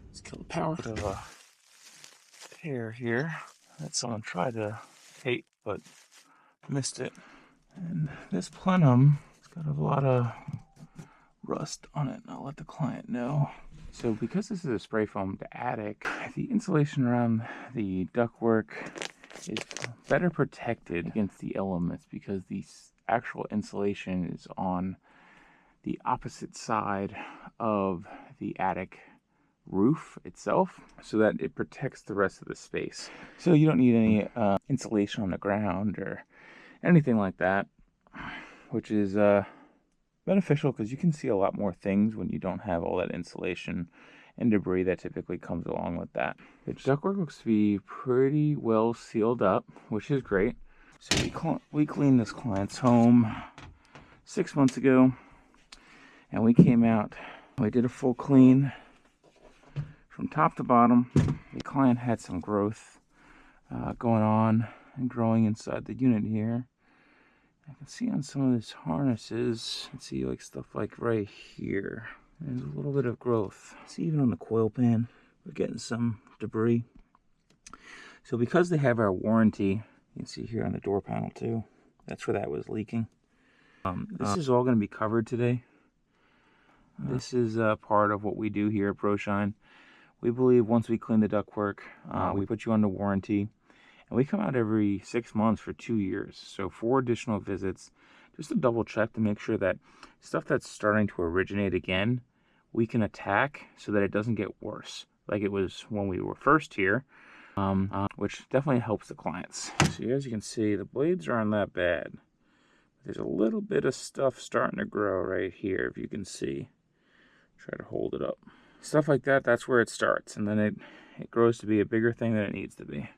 Let's kill the power. Bit of a tear here that someone tried to tape but missed it. And this plenum, it's got a lot of rust on it, and I'll let the client know. So because this is a spray foamed attic, the insulation around the ductwork is better protected against the elements because the actual insulation is on the opposite side of the attic roof itself, so that it protects the rest of the space. So you don't need any insulation on the ground or anything like that, which is beneficial because you can see a lot more things when you don't have all that insulation and debris that typically comes along with that. The ductwork looks to be pretty well sealed up, which is great. So we cleaned this client's home 6 months ago, and we came out, we did a full clean from top to bottom. The client had some growth going on and growing inside the unit here. I can see on some of these harnesses, you can see like stuff like right here. There's a little bit of growth. See, even on the coil pan, we're getting some debris. So because they have our warranty, you can see here on the door panel too, that's where that was leaking. This is all going to be covered today. This is part of what we do here at ProShine. We believe once we clean the ductwork, we put you under warranty. And we come out every 6 months for 2 years. So 4 additional visits, just to double check to make sure that stuff that's starting to originate again, we can attack so that it doesn't get worse like it was when we were first here, which definitely helps the clients. So as you can see, the blades aren't that bad. There's a little bit of stuff starting to grow right here, if you can see. Try to hold it up. Stuff like that, that's where it starts. And then it grows to be a bigger thing than it needs to be.